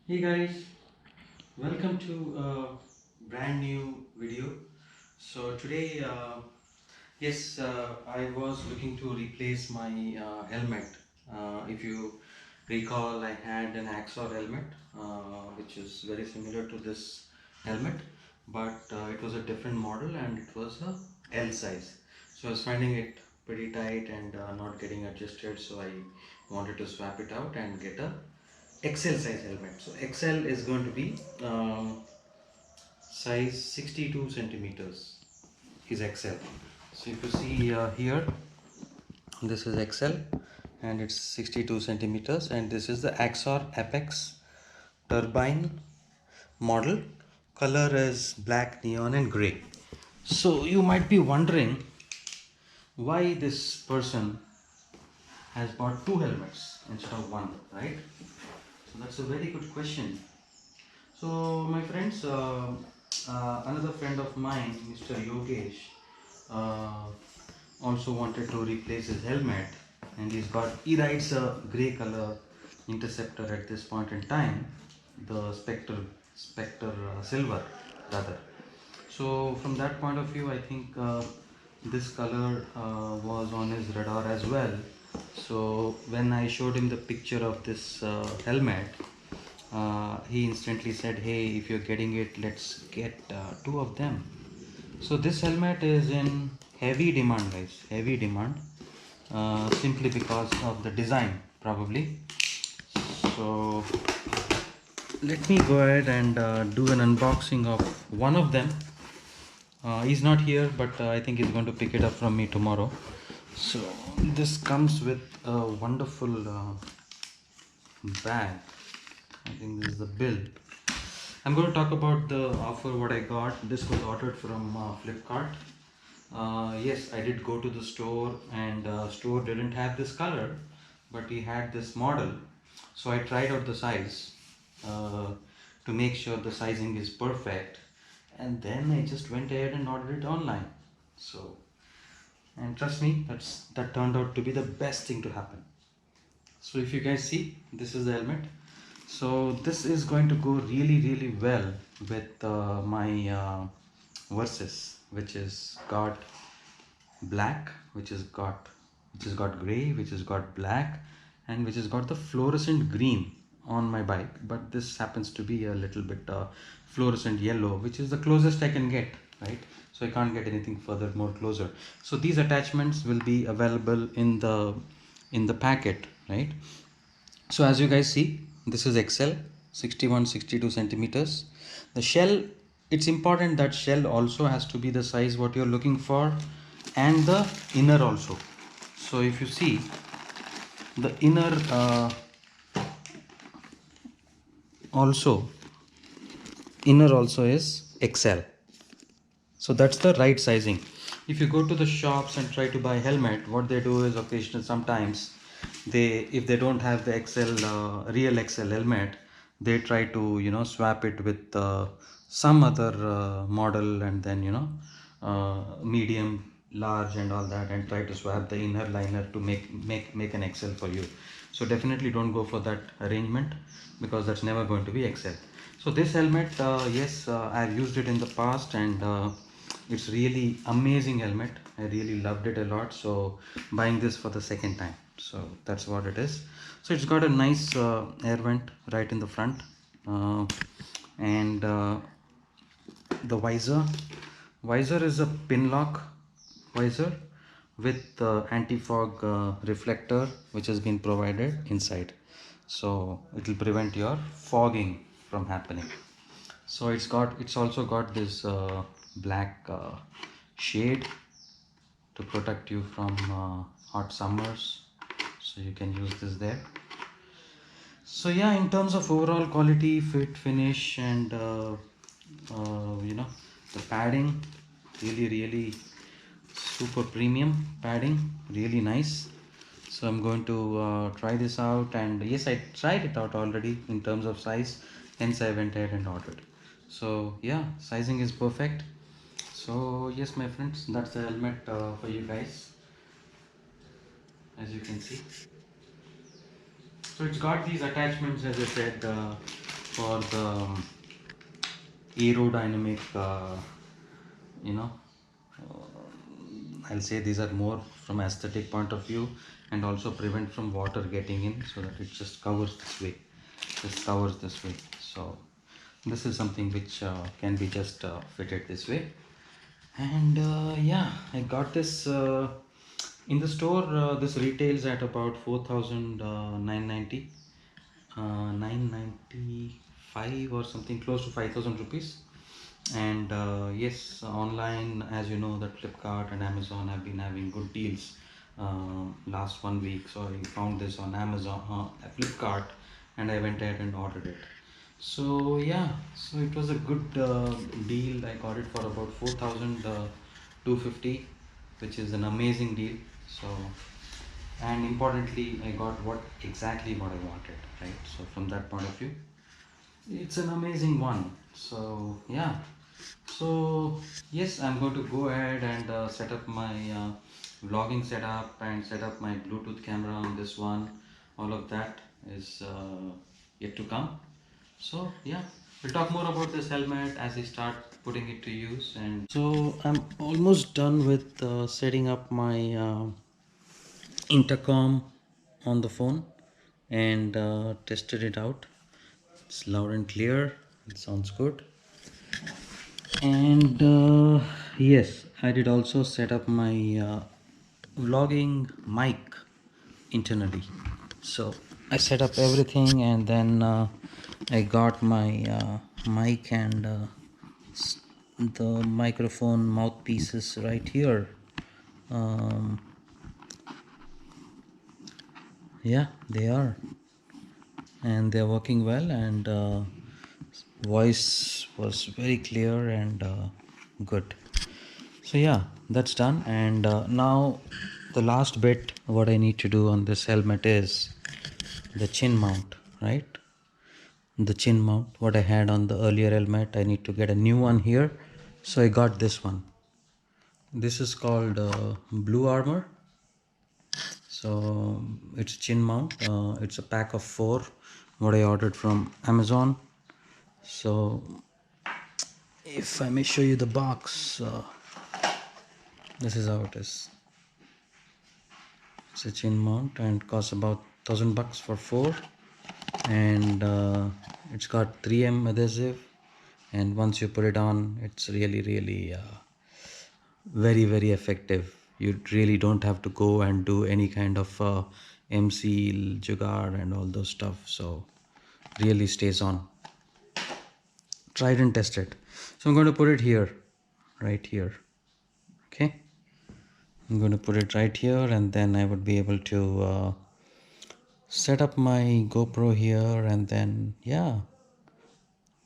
Hey guys, welcome to a brand new video. So today, I was looking to replace my helmet. If you recall, I had an Axor helmet, which is very similar to this helmet, but it was a different model and it was a L size. So I was finding it pretty tight and not getting adjusted, so I wanted to swap it out and get a XL size helmet. So XL is going to be size 62 centimeters is XL. So if you see here, this is XL and it's 62 centimeters, and this is the Axor Apex turbine model. Color is black, neon and gray. So you might be wondering why this person has bought two helmets instead of one, right? So that's a very good question. So my friends, another friend of mine, Mr. Yogesh, uh, also wanted to replace his helmet, and he rides a grey color Interceptor at this point in time, the Spectre Silver rather. So from that point of view, I think this color was on his radar as well. So when I showed him the picture of this helmet, he instantly said, hey, if you're getting it, let's get two of them. So this helmet is in heavy demand guys, heavy demand, simply because of the design probably. So let me go ahead and do an unboxing of one of them. He's not here, but I think he's going to pick it up from me tomorrow. So this comes with a wonderful bag. I think this is the bill. I'm going to talk about the offer what I got. This was ordered from Flipkart. Yes, I did go to the store, and store didn't have this color, but he had this model. So I tried out the size uh, to make sure the sizing is perfect, and then I just went ahead and ordered it online. So, and trust me, that turned out to be the best thing to happen. So if you guys see, this is the helmet. So this is going to go really well with my Versus, which is got black, which has got gray, which has got black, and which has got the fluorescent green on my bike. But this happens to be a little bit fluorescent yellow, which is the closest I can get, right? So I can't get anything further more closer. So these attachments will be available in the packet, right? So as you guys see, this is XL 61-62 centimeters. The shell, it's important that shell also has to be the size what you're looking for, and the inner also. So if you see, the inner also inner also is XL. So that's the right sizing. If you go to the shops and try to buy helmet, what they do is occasionally sometimes if they don't have the XL real XL helmet, they try to swap it with some other model, and then medium, large and all that, and try to swap the inner liner to make an XL for you. So definitely don't go for that arrangement, because that's never going to be XL. So this helmet, yes, I've used it in the past, and it's really amazing helmet. I really loved it a lot, so buying this for the second time. So that's what it is. So it's got a nice air vent right in the front, and the visor is a pin lock visor with anti-fog reflector, which has been provided inside, so it will prevent your fogging from happening. So it's also got this black shade to protect you from hot summers, so you can use this there. So yeah, in terms of overall quality, fit, finish, and the padding, really super premium padding, really nice. So I'm going to try this out, and yes, I tried it out already in terms of size, hence I went ahead and ordered. So yeah, sizing is perfect. So yes, my friends, that's the helmet for you guys, as you can see. So it's got these attachments, as I said, for the aerodynamic, you know, I'll say these are more from aesthetic point of view, and also prevent from water getting in, so that it just covers this way, just covers this way. So this is something which can be just fitted this way. And yeah, I got this in the store. This retails at about 4,990, 995 or something, close to 5,000 rupees. And yes, online, as you know, that Flipkart and Amazon have been having good deals last 1 week. So I found this on Amazon, Flipkart, and I went ahead and ordered it. So yeah, so it was a good deal. I got it for about 4,250, which is an amazing deal. So, and importantly, I got exactly what I wanted, right? So from that point of view, it's an amazing one. So yeah, so yes, I'm going to go ahead and set up my vlogging setup and set up my Bluetooth camera on this one. All of that is yet to come. So yeah, we'll talk more about this helmet as I start putting it to use. And so I'm almost done with setting up my intercom on the phone, and tested it out. It's loud and clear, it sounds good. And yes, I did also set up my vlogging mic internally. So I set up everything, and then I got my mic and the microphone mouthpieces right here. um, yeah, they are, and they're working well, and voice was very clear and good. So yeah, that's done. And now the last bit what I need to do on this helmet is the chin mount, right? The chin mount what I had on the earlier helmet, I need to get a new one here. So I got this one. This is called Blue Armor. So it's chin mount. It's a pack of 4 what I ordered from Amazon. So if I may show you the box, this is how it is. It's a chin mount and costs about $1,000 for 4. And it's got 3M adhesive, and once you put it on, it's really very effective. You really don't have to go and do any kind of MC jugaad and all those stuff. So really stays on. Tried and tested. So I'm going to put it here, right here. Okay, I'm going to put it right here, and then I would be able to set up my GoPro here, and then yeah,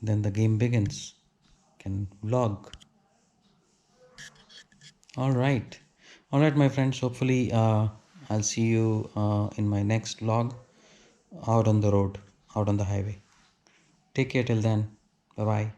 then the game begins. Can vlog. All right my friends, hopefully I'll see you in my next vlog, out on the road, out on the highway. Take care till then. Bye bye.